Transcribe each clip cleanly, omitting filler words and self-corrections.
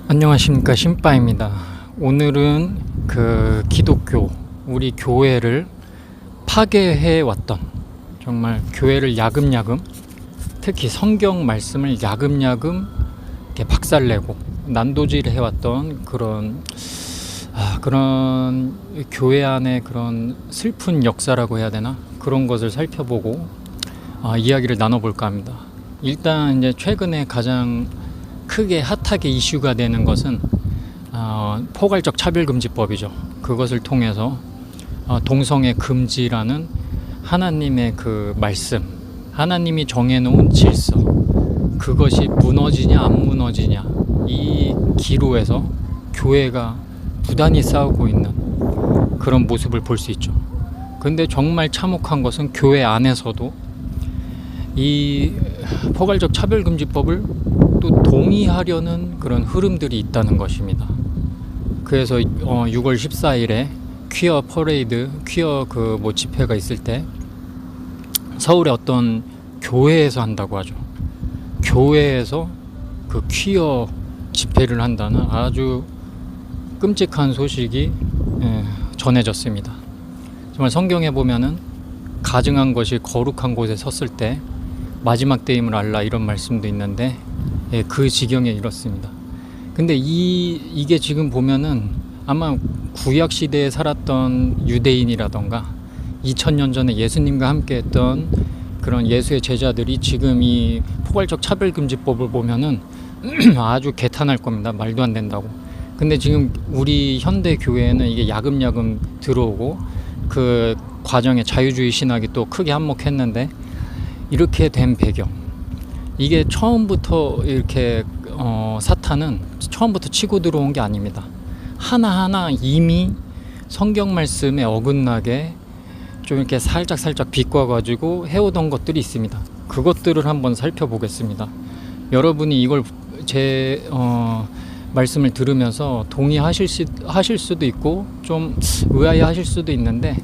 안녕하십니까, 신빠입니다. 오늘은 기독교, 우리 교회를 파괴해 왔던, 정말 교회를 야금야금, 특히 성경 말씀을 야금야금 이렇게 박살내고 난도질 해왔던 그런 교회 안에 그런 슬픈 역사라고 해야 되나, 그런 것을 살펴보고 이야기를 나눠볼까 합니다. 일단 이제 최근에 가장 크게 핫하게 이슈가 되는 것은 포괄적 차별금지법이죠. 그것을 통해서 동성애 금지라는 하나님의 그 말씀, 하나님이 정해놓은 질서, 그것이 무너지냐 안 무너지냐, 이 기로에서 교회가 부단히 싸우고 있는 그런 모습을 볼 수 있죠. 근데 정말 참혹한 것은 교회 안에서도 이 포괄적 차별금지법을 또 동의하려는 그런 흐름들이 있다는 것입니다. 그래서 6월 14일에 퀴어 퍼레이드, 퀴어 집회가 있을 때 서울의 어떤 교회에서 한다고 하죠. 교회에서 그 퀴어 집회를 한다는 아주 끔찍한 소식이 전해졌습니다. 정말 성경에 보면은 가증한 것이 거룩한 곳에 섰을 때 마지막 때임을 알라, 이런 말씀도 있는데 그 지경에 이렇습니다. 근데 이게 지금 보면은 아마 구약 시대에 살았던 유대인이라던가 2000년 전에 예수님과 함께 했던 그런 예수의 제자들이 지금 이 포괄적 차별금지법을 보면은 아주 개탄할 겁니다. 말도 안 된다고. 근데 지금 우리 현대 교회에는 이게 야금야금 들어오고 그 과정에 자유주의 신학이 또 크게 한몫했는데, 이렇게 된 배경, 이게 처음부터 이렇게 사탄은 처음부터 치고 들어온 게 아닙니다. 하나하나 이미 성경 말씀에 어긋나게 좀 이렇게 살짝 비꼬아가지고 해오던 것들이 있습니다. 그것들을 한번 살펴보겠습니다. 여러분이 이걸 제 말씀을 들으면서 동의하실 수도 있고 좀 의아해하실 수도 있는데,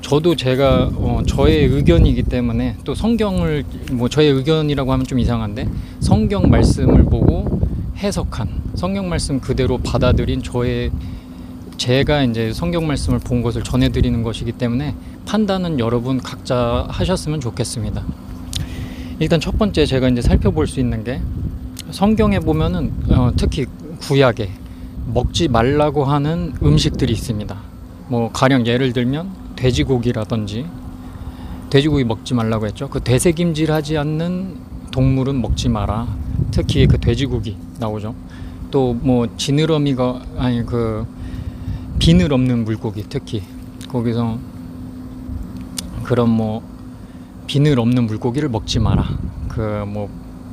저도 제가 저의 의견이기 때문에, 또 성경을 저의 의견이라고 하면 좀 이상한데 성경 말씀을 보고 해석한, 성경 말씀 그대로 받아들인 제가 이제 성경 말씀을 본 것을 전해드리는 것이기 때문에 판단은 여러분 각자 하셨으면 좋겠습니다. 일단 첫 번째 제가 이제 살펴볼 수 있는 게, 성경에 보면은 특히 구약에 먹지 말라고 하는 음식들이 있습니다. 가령 예를 들면 돼지고기라든지, 돼지고기 먹지 말라고 했죠. 그 되새김질하지 않는 동물은 먹지 마라. 특히 그 돼지고기 나오죠. 또 지느러미가 비늘 없는 물고기, 특히 거기서 그런 비늘 없는 물고기를 먹지 마라.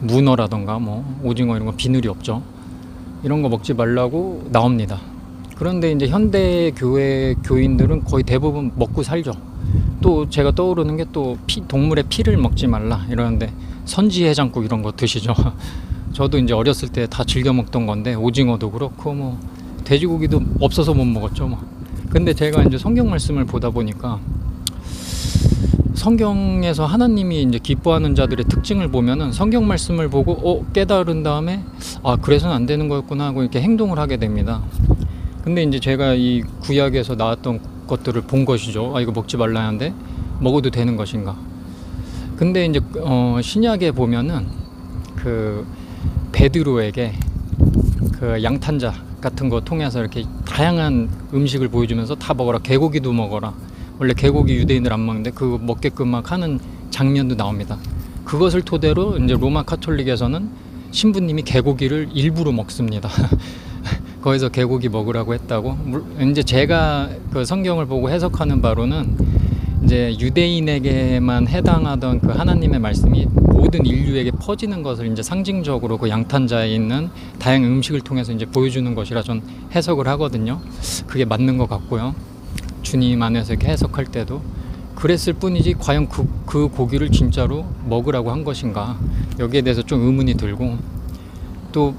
문어라던가 오징어 이런 거 비늘이 없죠. 이런 거 먹지 말라고 나옵니다. 그런데 이제 현대 교회 교인들은 거의 대부분 먹고 살죠. 또 제가 떠오르는 게 또 동물의 피를 먹지 말라 이러는데, 선지해장국 이런 거 드시죠. 저도 이제 어렸을 때 다 즐겨 먹던 건데, 오징어도 그렇고 돼지고기도 없어서 못 먹었죠. 근데 제가 이제 성경 말씀을 보다 보니까, 성경에서 하나님이 이제 기뻐하는 자들의 특징을 보면은 성경 말씀을 보고 깨달은 다음에 그래서는 안 되는 거였구나 하고 이렇게 행동을 하게 됩니다. 근데 이제 제가 이 구약에서 나왔던 것들을 본 것이죠. 이거 먹지 말라 하는데 먹어도 되는 것인가. 근데 이제 신약에 보면은 그 베드로에게 그 양탄자 같은 거 통해서 이렇게 다양한 음식을 보여주면서 다 먹어라, 개고기도 먹어라. 원래 개고기 유대인들 안 먹는데 그거 먹게끔 막 하는 장면도 나옵니다. 그것을 토대로 이제 로마 카톨릭에서는 신부님이 개고기를 일부러 먹습니다. 거기서 개고기 먹으라고 했다고. 이제 제가 그 성경을 보고 해석하는 바로는, 이제 유대인에게만 해당하던 그 하나님의 말씀이 모든 인류에게 퍼지는 것을 이제 상징적으로 그 양탄자에 있는 다양한 음식을 통해서 이제 보여주는 것이라 전 해석을 하거든요. 그게 맞는 것 같고요. 주님 안에서 이렇게 해석할 때도 그랬을 뿐이지, 과연 그 고기를 진짜로 먹으라고 한 것인가, 여기에 대해서 좀 의문이 들고, 또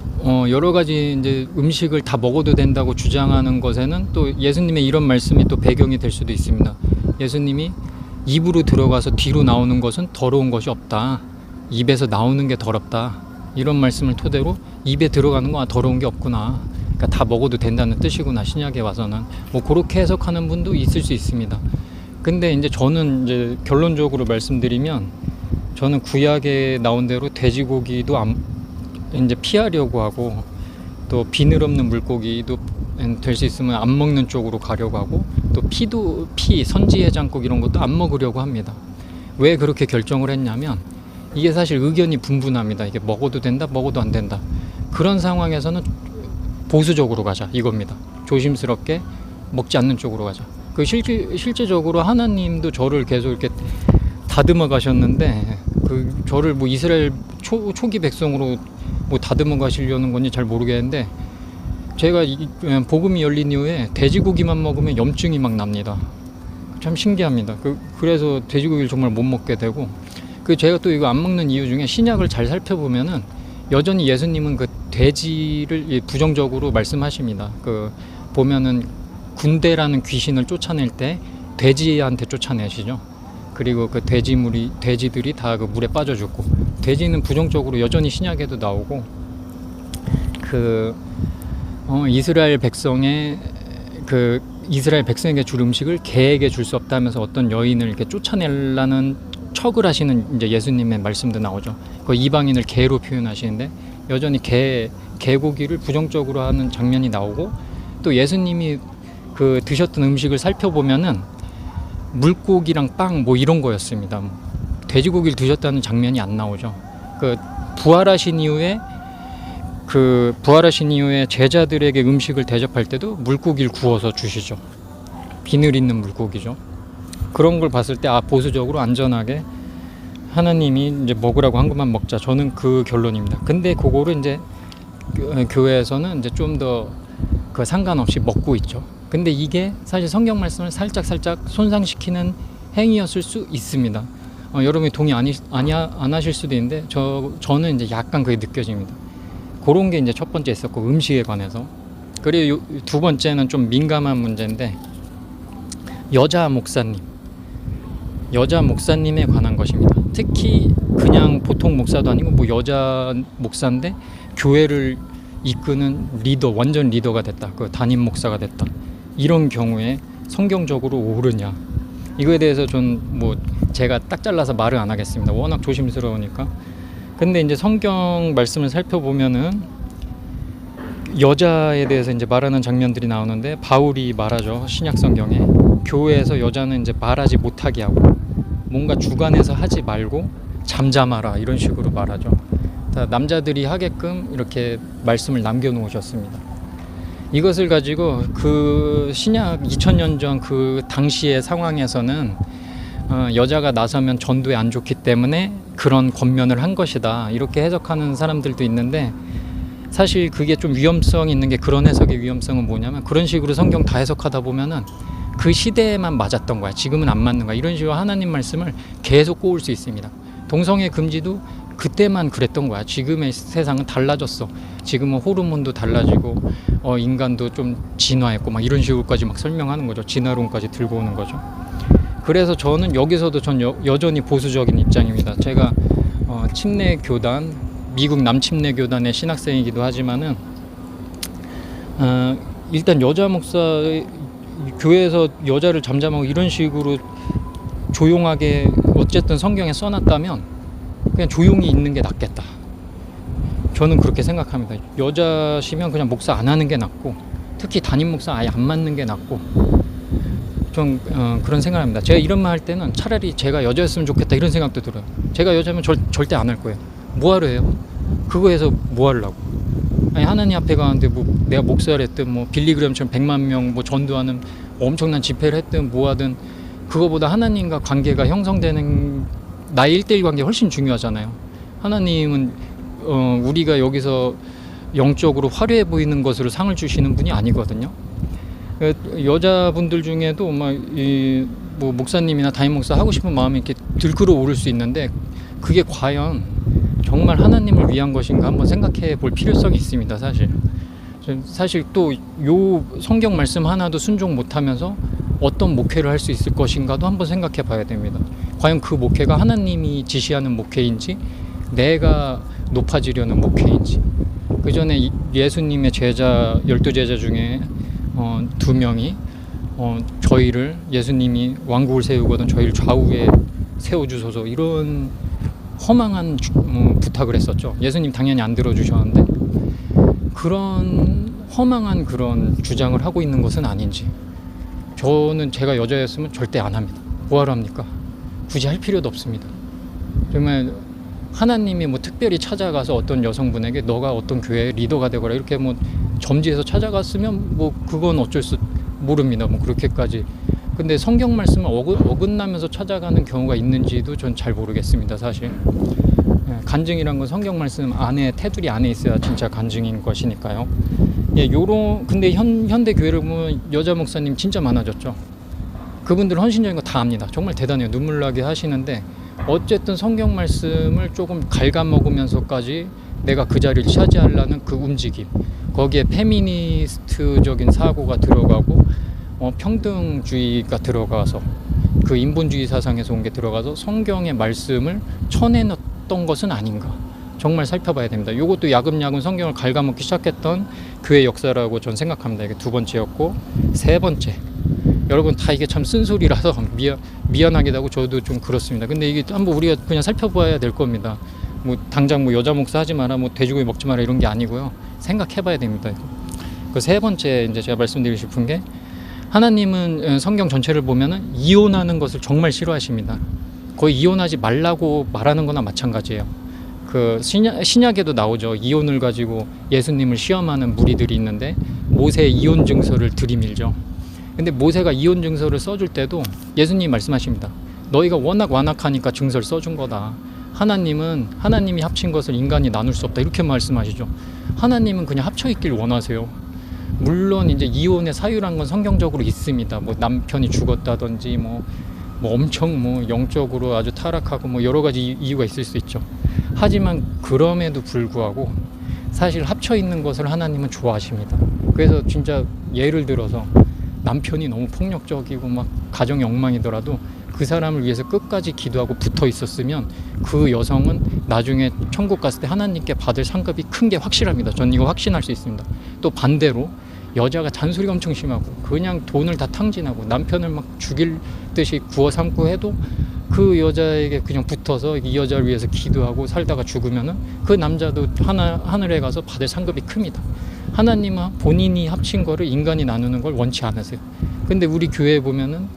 여러 가지 이제 음식을 다 먹어도 된다고 주장하는 것에는 또 예수님의 이런 말씀이 또 배경이 될 수도 있습니다. 예수님이 입으로 들어가서 뒤로 나오는 것은 더러운 것이 없다. 입에서 나오는 게 더럽다. 이런 말씀을 토대로 입에 들어가는 거 더러운 게 없구나. 그러니까 다 먹어도 된다는 뜻이구나. 신약에 와서는 뭐 그렇게 해석하는 분도 있을 수 있습니다. 근데 이제 저는 이제 결론적으로 말씀드리면 저는 구약에 나온 대로 돼지고기도 이제 피하려고 하고 또 비늘 없는 물고기도 될 수 있으면 안 먹는 쪽으로 가려고 하고 또 선지해장국 이런 것도 안 먹으려고 합니다. 왜 그렇게 결정을 했냐면 이게 사실 의견이 분분합니다. 이게 먹어도 된다, 먹어도 안 된다. 그런 상황에서는 보수적으로 가자 이겁니다. 조심스럽게 먹지 않는 쪽으로 가자. 그 실제적으로 하나님도 저를 계속 이렇게 다듬어 가셨는데 그 저를 뭐 이스라엘 초기 백성으로 뭐 다듬어 가시려는 건지 잘 모르겠는데 제가 복음이 열린 이후에 돼지고기만 먹으면 염증이 막 납니다. 참 신기합니다. 그래서 돼지고기를 정말 못 먹게 되고 제가 또 이거 안 먹는 이유 중에 신약을 잘 살펴보면은 여전히 예수님은 그 돼지를 부정적으로 말씀하십니다. 보면은 군대라는 귀신을 쫓아낼 때 돼지한테 쫓아내시죠. 그리고 그 돼지들이 다 그 물에 빠져 죽고 돼지는 부정적으로 여전히 신약에도 나오고 이스라엘 백성에게 줄 음식을 개에게 줄 수 없다면서 어떤 여인을 이렇게 쫓아내려는 척을 하시는 이제 예수님의 말씀도 나오죠. 그 이방인을 개로 표현하시는데 여전히 개고기를 부정적으로 하는 장면이 나오고 또 예수님이 드셨던 음식을 살펴보면은 물고기랑 빵 뭐 이런 거였습니다. 돼지고기를 드셨다는 장면이 안 나오죠. 부활하신 이후에 제자들에게 음식을 대접할 때도 물고기를 구워서 주시죠. 비늘 있는 물고기죠. 그런 걸 봤을 때 보수적으로 안전하게 하나님이 이제 먹으라고 한 것만 먹자. 저는 그 결론입니다. 근데 그거를 이제 교회에서는 이제 좀 더 상관없이 먹고 있죠. 근데 이게 사실 성경 말씀을 살짝 손상시키는 행위였을 수 있습니다. 여러분이 동의 안 하실 수도 있는데 저는 이제 약간 그게 느껴집니다. 그런 게 이제 첫 번째 있었고 음식에 관해서. 그리고 두 번째는 좀 민감한 문제인데 여자 목사님에 관한 것입니다. 특히 그냥 보통 목사도 아니고 뭐 여자 목사인데 교회를 이끄는 완전 리더가 됐다. 담임 목사가 됐다. 이런 경우에 성경적으로 옳으냐? 이거에 대해서 제가 딱 잘라서 말을 안 하겠습니다. 워낙 조심스러우니까. 근데 이제 성경 말씀을 살펴보면은 여자에 대해서 이제 말하는 장면들이 나오는데 바울이 말하죠. 신약 성경에 교회에서 여자는 이제 말하지 못하게 하고 뭔가 주관해서 하지 말고 잠잠하라 이런 식으로 말하죠. 남자들이 하게끔 이렇게 말씀을 남겨놓으셨습니다. 이것을 가지고 신약 2000년 전 당시의 상황에서는 여자가 나서면 전도에 안 좋기 때문에 그런 권면을 한 것이다 이렇게 해석하는 사람들도 있는데 사실 그게 좀 위험성이 있는 게 그런 해석의 위험성은 뭐냐면 그런 식으로 성경 다 해석하다 보면은 그 시대에만 맞았던 거야. 지금은 안 맞는 거야. 이런 식으로 하나님 말씀을 계속 꼬을 수 있습니다. 동성애 금지도 그때만 그랬던 거야. 지금의 세상은 달라졌어. 지금은 호르몬도 달라지고 인간도 좀 진화했고 막 이런 식으로까지 막 설명하는 거죠. 진화론까지 들고 오는 거죠. 그래서 저는 여기서도 여전히 보수적인 입장입니다. 제가 침례교단, 미국 남침례교단의 신학생이기도 하지만은 일단 여자 목사 교회에서 여자를 잠잠하고 이런 식으로 조용하게 어쨌든 성경에 써놨다면 그냥 조용히 있는 게 낫겠다. 저는 그렇게 생각합니다. 여자시면 그냥 목사 안 하는 게 낫고 특히 담임 목사 아예 안 맞는 게 낫고 좀 그런 생각합니다. 제가 이런 말 할 때는 차라리 제가 여자였으면 좋겠다 이런 생각도 들어요. 제가 여자면 절대 안 할 거예요. 뭐하러 해요? 그거 해서 뭐 하려고? 아니 하나님 앞에 가는데 내가 목사를 했든 빌리그램처럼 100만 명 전도하는 엄청난 집회를 했든 뭐하든 그거보다 하나님과 관계가 형성되는 나의 1대1 관계 훨씬 중요하잖아요. 하나님은 우리가 여기서 영적으로 화려해 보이는 것으로 상을 주시는 분이 아니거든요. 여자분들 중에도 목사님이나 담임 목사 하고 싶은 마음이 이렇게 들끓어 오를 수 있는데 그게 과연 정말 하나님을 위한 것인가 한번 생각해 볼 필요성이 있습니다. 사실 또 요 성경 말씀 하나도 순종 못하면서 어떤 목회를 할 수 있을 것인가도 한번 생각해 봐야 됩니다. 과연 그 목회가 하나님이 지시하는 목회인지 내가 높아지려는 목회인지 그 전에 예수님의 제자 12제자 중에 2명이 저희를 예수님이 왕국을 세우거든 저희를 좌우에 세워주소서 이런 허망한 부탁을 했었죠. 예수님 당연히 안 들어주셨는데 그런 허망한 그런 주장을 하고 있는 것은 아닌지 저는 제가 여자였으면 절대 안 합니다. 뭐하러 합니까? 굳이 할 필요도 없습니다. 정말 하나님이 뭐 특별히 찾아가서 어떤 여성분에게 너가 어떤 교회의 리더가 되거라 이렇게 뭐 점지해서 찾아갔으면 뭐 그건 어쩔 수 모릅니다. 뭐 그렇게까지. 근데 성경 말씀을 어긋나면서 찾아가는 경우가 있는지도 전 잘 모르겠습니다. 사실 간증이란 건 성경 말씀 안에 테두리 안에 있어야 진짜 간증인 것이니까요. 근데 현대 교회를 보면 여자 목사님 진짜 많아졌죠. 그분들 헌신적인 거 다 압니다. 정말 대단해요. 눈물 나게 하시는데 어쨌든 성경 말씀을 조금 갉아먹으면서까지 내가 그 자리를 차지하려는 그 움직임, 거기에 페미니스트적인 사고가 들어가고 평등주의가 들어가서 그 인본주의 사상에서 온 게 들어가서 성경의 말씀을 쳐내놨던 것은 아닌가 정말 살펴봐야 됩니다. 이것도 야금야금 성경을 갉아먹기 시작했던 교회 역사라고 전 생각합니다. 이게 2번째였고 3번째 여러분 다 이게 참 쓴소리라서 미안하기도 하고 저도 좀 그렇습니다. 근데 이게 한번 우리가 그냥 살펴봐야 될 겁니다. 뭐 당장 뭐 여자 목사 하지 마라, 뭐 돼지고기 먹지 마라 이런 게 아니고요. 생각해봐야 됩니다. 이거. 그 3번째 이제 제가 말씀드리고 싶은 게 하나님은 성경 전체를 보면은 이혼하는 것을 정말 싫어하십니다. 거의 이혼하지 말라고 말하는 거나 마찬가지예요. 그 신약에도 나오죠. 이혼을 가지고 예수님을 시험하는 무리들이 있는데 모세의 이혼 증서를 들이밀죠. 근데 모세가 이혼 증서를 써줄 때도 예수님이 말씀하십니다. 너희가 워낙 완악하니까 증서를 써준 거다. 하나님이 합친 것을 인간이 나눌 수 없다. 이렇게 말씀하시죠. 하나님은 그냥 합쳐 있길 원하세요. 물론 이제 이혼의 사유란 건 성경적으로 있습니다. 뭐 남편이 죽었다든지 뭐 엄청 뭐 영적으로 아주 타락하고 뭐 여러 가지 이유가 있을 수 있죠. 하지만 그럼에도 불구하고 사실 합쳐 있는 것을 하나님은 좋아하십니다. 그래서 진짜 예를 들어서 남편이 너무 폭력적이고 막 가정이 엉망이더라도 그 사람을 위해서 끝까지 기도하고 붙어 있었으면 그 여성은 나중에 천국 갔을 때 하나님께 받을 상급이 큰 게 확실합니다. 전 이거 확신할 수 있습니다. 또 반대로 여자가 잔소리가 엄청 심하고 그냥 돈을 다 탕진하고 남편을 막 죽일 듯이 구워 삼고 해도 그 여자에게 그냥 붙어서 이 여자를 위해서 기도하고 살다가 죽으면은 그 남자도 하늘에 가서 받을 상급이 큽니다. 하나님은 본인이 합친 거를 인간이 나누는 걸 원치 않으세요. 근데 우리 교회에 보면은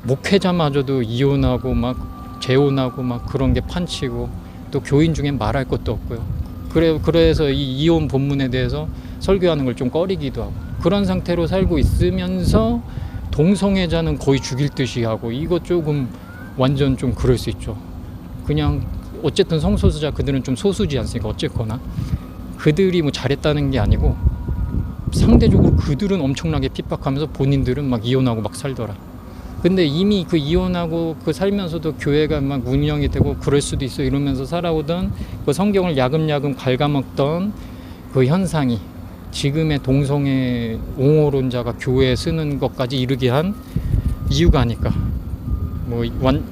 목회자마저도 이혼하고 막 재혼하고 막 그런 게 판치고 또 교인 중에 말할 것도 없고요. 그래서 이 이혼 본문에 대해서 설교하는 걸 좀 꺼리기도 하고 그런 상태로 살고 있으면서 동성애자는 거의 죽일 듯이 하고 이거 조금 완전 좀 그럴 수 있죠. 그냥 어쨌든 성소수자 그들은 좀 소수지 않습니까? 어쨌거나 그들이 뭐 잘했다는 게 아니고 상대적으로 그들은 엄청나게 핍박하면서 본인들은 막 이혼하고 막 살더라. 근데 이미 그 이혼하고 그 살면서도 교회가 막 운영이 되고 그럴 수도 있어 이러면서 살아오던 그 성경을 야금야금 갉아먹던 그 현상이 지금의 동성애 옹호론자가 교회에 쓰는 것까지 이르게 한 이유가 아닐까. 뭐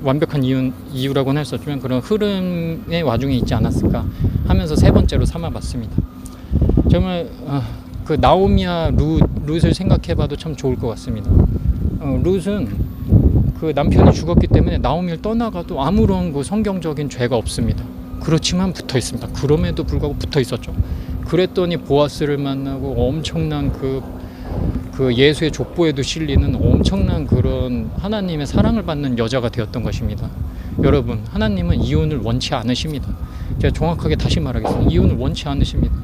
완벽한 이유라고는 할 수 없지만 그런 흐름의 와중에 있지 않았을까 하면서 3번째로 삼아봤습니다. 정말 그 나오미와 룻을 생각해봐도 참 좋을 것 같습니다. 룻은 그 남편이 죽었기 때문에 나오미를 떠나가도 아무런 그 성경적인 죄가 없습니다. 그렇지만 붙어 있습니다. 그럼에도 불구하고 붙어 있었죠. 그랬더니 보아스를 만나고 엄청난 그 예수의 족보에도 실리는 엄청난 그런 하나님의 사랑을 받는 여자가 되었던 것입니다. 여러분, 하나님은 이혼을 원치 않으십니다. 제가 정확하게 다시 말하겠습니다. 이혼을 원치 않으십니다.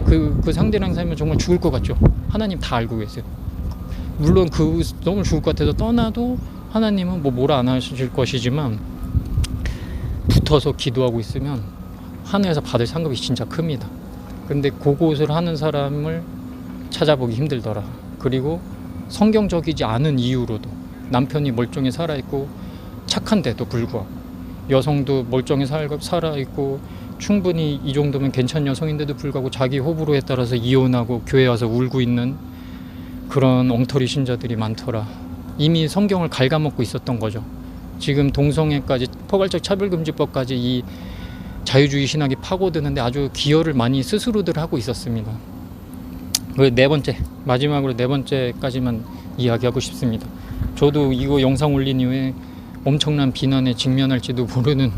그 상대랑 살면 정말 죽을 것 같죠. 하나님 다 알고 계세요. 물론 너무 죽을 것 같아서 떠나도 하나님은 뭐라 안 하실 것이지만 붙어서 기도하고 있으면 하늘에서 받을 상급이 진짜 큽니다. 근데 그곳을 하는 사람을 찾아보기 힘들더라. 그리고 성경적이지 않은 이유로도 남편이 멀쩡히 살아있고 착한데도 불구하고 여성도 멀쩡히 살아있고 충분히 이 정도면 괜찮은 여성인데도 불구하고 자기 호불호에 따라서 이혼하고 교회에 와서 울고 있는 그런 엉터리 신자들이 많더라. 이미 성경을 갉아먹고 있었던 거죠. 지금 동성애까지 포괄적 차별금지법까지 이 자유주의 신학이 파고드는데 아주 기여를 많이 스스로들 하고 있었습니다. 네 번째, 마지막으로 네 번째까지만 이야기하고 싶습니다. 저도 이거 영상 올린 이후에 엄청난 비난에 직면할지도 모르는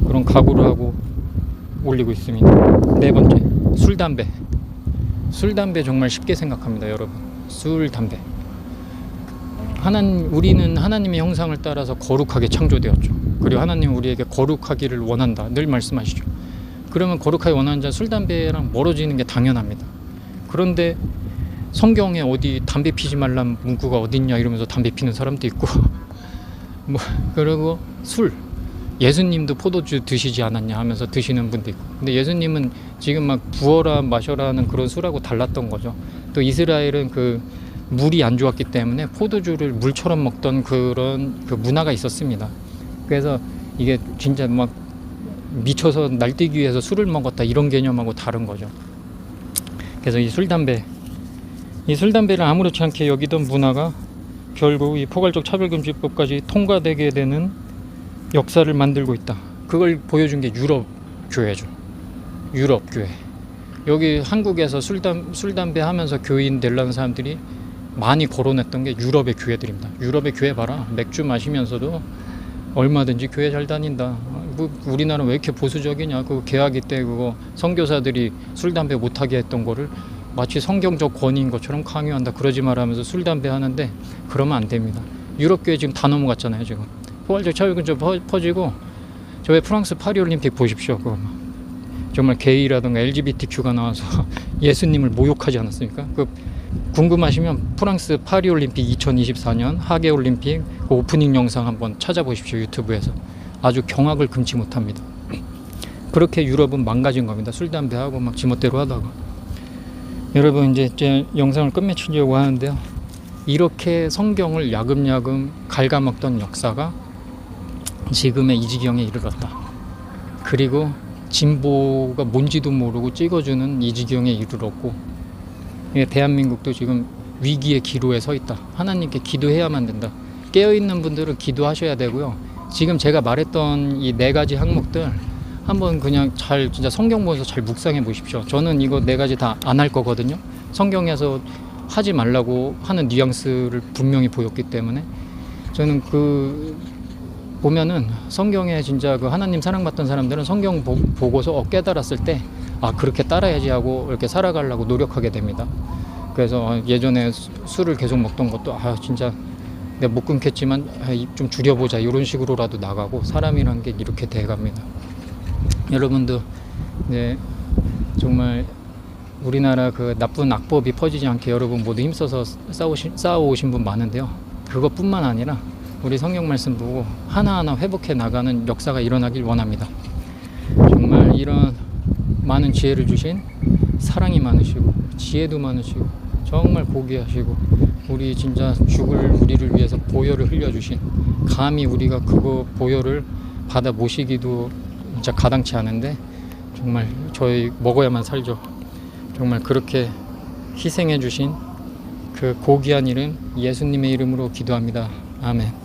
그런 각오를 하고 올리고 있습니다. 네 번째, 술, 담배. 술, 담배 정말 쉽게 생각합니다, 여러분. 술, 담배. 우리는 하나님의 형상을 따라서 거룩하게 창조되었죠. 그리고 하나님은 우리에게 거룩하기를 원한다. 늘 말씀하시죠. 그러면 거룩하게 원하는 자는 술, 담배랑 멀어지는 게 당연합니다. 그런데 성경에 어디 담배 피지 말란 문구가 어딨냐 이러면서 담배 피는 사람도 있고 그리고 술, 예수님도 포도주 드시지 않았냐 하면서 드시는 분도 있고, 근데 예수님은 지금 막 부어라 마셔라는 그런 술하고 달랐던 거죠. 또 이스라엘은 그 물이 안 좋았기 때문에 포도주를 물처럼 먹던 그런 그 문화가 있었습니다. 그래서 이게 진짜 막 미쳐서 날뛰기 위해서 술을 먹었다 이런 개념하고 다른 거죠. 그래서 이 술, 담배를 아무렇지 않게 여기던 문화가 결국 이 포괄적 차별금지법까지 통과되게 되는 역사를 만들고 있다. 그걸 보여준 게 유럽 교회죠. 유럽 교회. 여기 한국에서 술, 담배 하면서 교인 되려는 사람들이 많이 거론했던 게 유럽의 교회들입니다. 유럽의 교회 봐라. 맥주 마시면서도 얼마든지 교회 잘 다닌다. 우리나라 왜 이렇게 보수적이냐. 그 개화기 때 그거 선교사들이 술, 담배 못하게 했던 거를 마치 성경적 권위인 것처럼 강요한다. 그러지 말하면서 술, 담배 하는데 그러면 안 됩니다. 유럽 교회 지금 다 넘어갔잖아요. 지금 포괄적 차별금지 퍼지고, 저희 프랑스 파리올림픽 보십시오. 그거 정말 게이라든가 LGBTQ가 나와서 예수님을 모욕하지 않았습니까? 그 궁금하시면 프랑스 파리올림픽 2024년 하계올림픽 그 오프닝 영상 한번 찾아보십시오. 유튜브에서. 아주 경악을 금치 못합니다. 그렇게 유럽은 망가진 겁니다. 술, 담배하고 막 지멋대로 하다가. 여러분, 이제 제 영상을 끝맺히려고 하는데요. 이렇게 성경을 야금야금 갉아먹던 역사가 지금의 이 지경에 이르렀다. 그리고 진보가 뭔지도 모르고 찍어주는 이 지경에 이르렀고, 대한민국도 지금 위기의 기로에 서 있다. 하나님께 기도해야만 된다. 깨어있는 분들은 기도하셔야 되고요. 지금 제가 말했던 이 네 가지 항목들 한번 그냥 진짜 성경 보면서 잘 묵상해 보십시오. 저는 이거 네 가지 다 안 할 거거든요. 성경에서 하지 말라고 하는 뉘앙스를 분명히 보였기 때문에 저는 보면은 성경에 진짜 그 하나님 사랑받던 사람들은 성경 보고서 깨달았을 때 그렇게 따라야지 하고 이렇게 살아가려고 노력하게 됩니다. 그래서 예전에 술을 계속 먹던 것도 진짜 내가 못 끊겠지만 좀 줄여보자 이런 식으로라도 나가고, 사람이란 게 이렇게 돼갑니다. 여러분도 정말 우리나라 그 나쁜 악법이 퍼지지 않게 여러분 모두 힘써서 싸워오신 분 많은데요. 그것뿐만 아니라 우리 성경 말씀 보고 하나하나 회복해 나가는 역사가 일어나길 원합니다. 정말 이런 많은 지혜를 주신, 사랑이 많으시고 지혜도 많으시고 정말 고귀하시고, 우리 진짜 죽을 우리를 위해서 보혈을 흘려주신, 감히 우리가 그거 보혈을 받아 모시기도 진짜 가당치 않은데 정말 저희 먹어야만 살죠. 정말 그렇게 희생해 주신 그 고귀한 이름 예수님의 이름으로 기도합니다. 아멘.